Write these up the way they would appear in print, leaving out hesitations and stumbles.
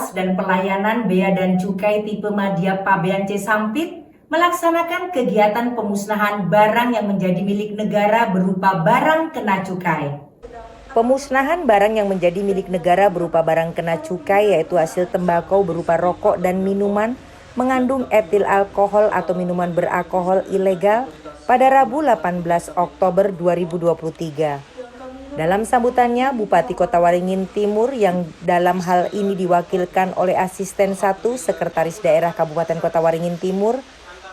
Pengawas dan Pelayanan Bea dan Cukai tipe Madya Pabean C Sampit melaksanakan kegiatan pemusnahan barang yang menjadi milik negara berupa barang kena cukai. Pemusnahan barang yang menjadi milik negara berupa barang kena cukai yaitu hasil tembakau berupa rokok dan minuman mengandung etil alkohol atau minuman beralkohol ilegal pada Rabu 18 Oktober 2023. Dalam sambutannya, Bupati Kota Waringin Timur yang dalam hal ini diwakilkan oleh Asisten 1 Sekretaris Daerah Kabupaten Kota Waringin Timur,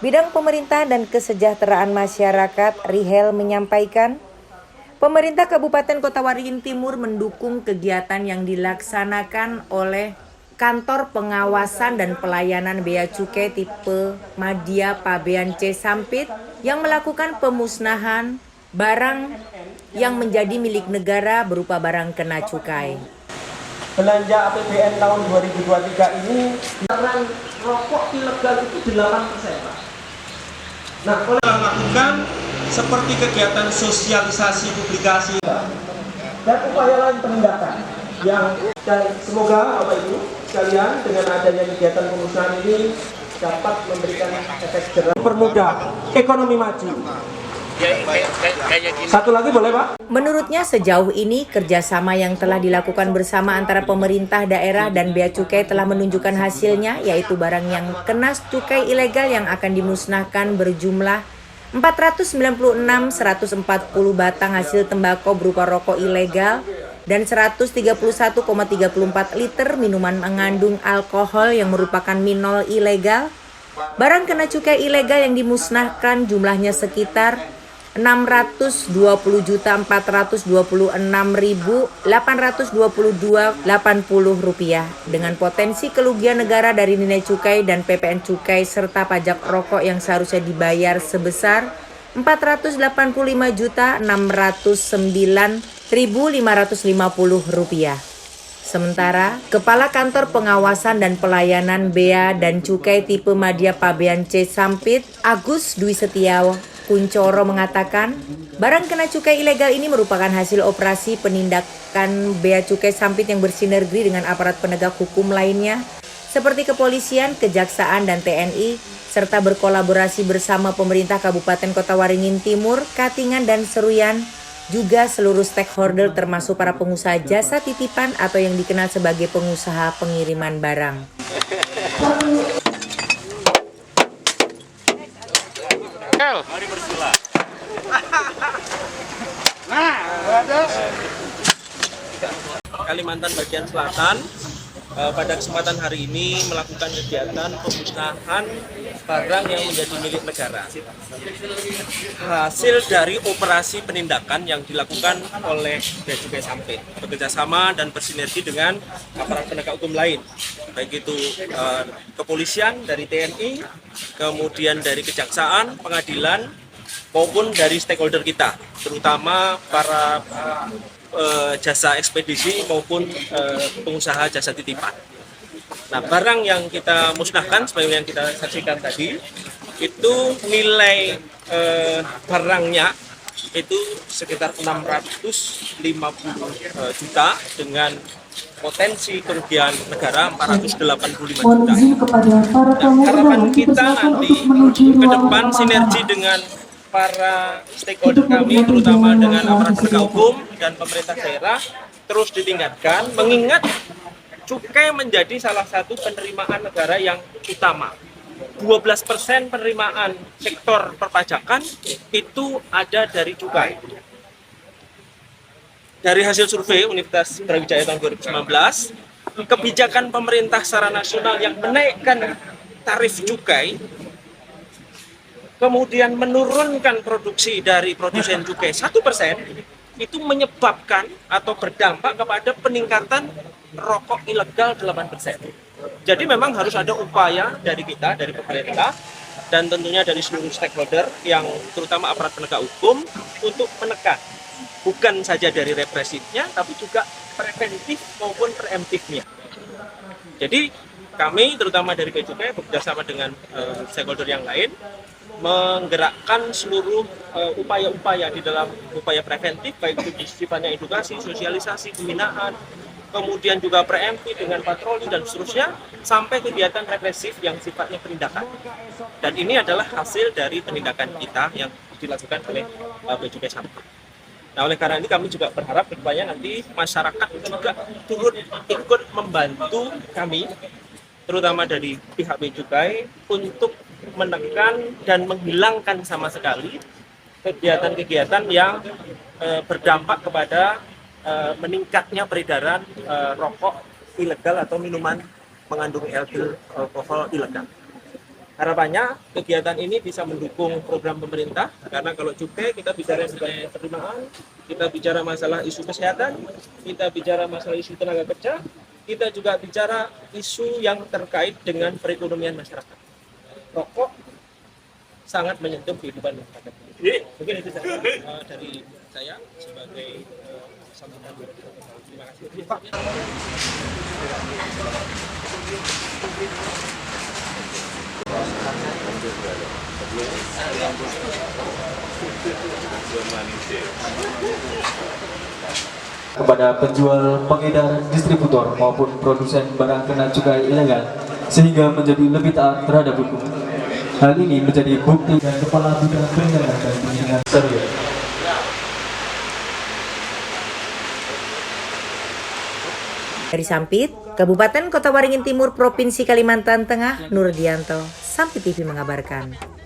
Bidang Pemerintahan dan Kesejahteraan Masyarakat Rihel menyampaikan, pemerintah Kabupaten Kota Waringin Timur mendukung kegiatan yang dilaksanakan oleh Kantor Pengawasan dan Pelayanan Bea Cukai tipe Madya Pabean C Sampit yang melakukan pemusnahan barang yang menjadi milik negara berupa barang kena cukai. Belanja APBN tahun 2023 ini barang rokok ilegal itu 8%, Pak. Nah, oleh lakukan seperti kegiatan sosialisasi publikasi dan upaya lain penindakan dan semoga Bapak Ibu sekalian dengan adanya kegiatan pemusnahan ini dapat memberikan efek jerah, mempermudah ekonomi maju. Satu lagi boleh, Pak? Menurutnya sejauh ini kerjasama yang telah dilakukan bersama antara pemerintah daerah dan Bea Cukai telah menunjukkan hasilnya, yaitu barang yang kena cukai ilegal yang akan dimusnahkan berjumlah 496.140 batang hasil tembakau berupa rokok ilegal dan 131,34 liter minuman mengandung alkohol yang merupakan minol ilegal. Barang kena cukai ilegal yang dimusnahkan jumlahnya sekitar Rp626.822.80 dengan potensi kerugian negara dari nilai cukai dan PPN cukai serta pajak rokok yang seharusnya dibayar sebesar Rp489.609.550. Sementara, Kepala Kantor Pengawasan dan Pelayanan Bea dan Cukai tipe Madya Pabean C Sampit, Agus Dwi Setiawan Kuncoro mengatakan, barang kena cukai ilegal ini merupakan hasil operasi penindakan Bea Cukai Sampit yang bersinergi dengan aparat penegak hukum lainnya, seperti kepolisian, kejaksaan, dan TNI, serta berkolaborasi bersama pemerintah Kabupaten Kota Waringin Timur, Katingan, dan Seruyan, juga seluruh stakeholder termasuk para pengusaha jasa titipan atau yang dikenal sebagai pengusaha pengiriman barang. Mari bersila. Kalimantan bagian selatan pada kesempatan hari ini melakukan kegiatan pemusnahan barang yang menjadi milik negara. Hasil dari operasi penindakan yang dilakukan oleh Bea Cukai Sampit bekerjasama dan bersinergi dengan aparat penegak hukum lain, baik itu kepolisian dari TNI, kemudian dari kejaksaan, pengadilan, maupun dari stakeholder kita, terutama para jasa ekspedisi maupun pengusaha jasa titipan. Nah, barang yang kita musnahkan seperti yang kita saksikan tadi, itu nilai barangnya itu sekitar 650 juta dengan potensi kerugian negara 485 juta. Dan harapan kita nanti ke depan sinergi dengan para stakeholder kami, terutama dengan aparat penegak hukum dan pemerintah daerah, terus ditingkatkan, mengingat cukai menjadi salah satu penerimaan negara yang utama. 12% penerimaan sektor perpajakan itu ada dari cukai. Dari hasil survei Universitas Brawijaya tahun 2019, kebijakan pemerintah secara nasional yang menaikkan tarif cukai, kemudian menurunkan produksi dari produsen cukai 1%, itu menyebabkan atau berdampak kepada peningkatan rokok ilegal 8%. Jadi memang harus ada upaya dari kita, dari pemerintah, dan tentunya dari seluruh stakeholder yang terutama aparat penegak hukum untuk menekan. Bukan saja dari represifnya, tapi juga preventif maupun preemptifnya. Jadi kami terutama dari Bea Cukai bekerjasama dengan stakeholder yang lain, menggerakkan seluruh upaya-upaya di dalam upaya preventif, baik itu sifatnya edukasi, sosialisasi, pembinaan, kemudian juga preemptif dengan patroli dan seterusnya, sampai kegiatan represif yang sifatnya penindakan. Dan ini adalah hasil dari penindakan kita yang dilakukan oleh Bea Cukai Sampit. Nah, oleh karena ini kami juga berharap kedepannya nanti masyarakat juga turut ikut membantu kami, terutama dari pihak Bea Cukai, untuk menekan dan menghilangkan sama sekali kegiatan-kegiatan yang berdampak kepada meningkatnya peredaran rokok ilegal atau minuman mengandung alkohol ilegal. Harapannya kegiatan ini bisa mendukung program pemerintah, karena kalau cukai kita bicara mengenai penerimaan, kita bicara masalah isu kesehatan, kita bicara masalah isu tenaga kerja, kita juga bicara isu yang terkait dengan perekonomian masyarakat. Rokok sangat menyentuh kehidupan masyarakat. Mungkin itu saja dari saya sebagai sambutan. Terima kasih. Pak. Kepada penjual, pengedar, distributor maupun produsen barang kena cukai ilegal sehingga menjadi lebih taat terhadap hukum. Hal ini menjadi bukti dan Kepala Bidang Penindakan dan Penyidikan Serius. Dari Sampit, Kabupaten Kota Waringin Timur, Provinsi Kalimantan Tengah, Nurdianto, Sampit TV mengabarkan.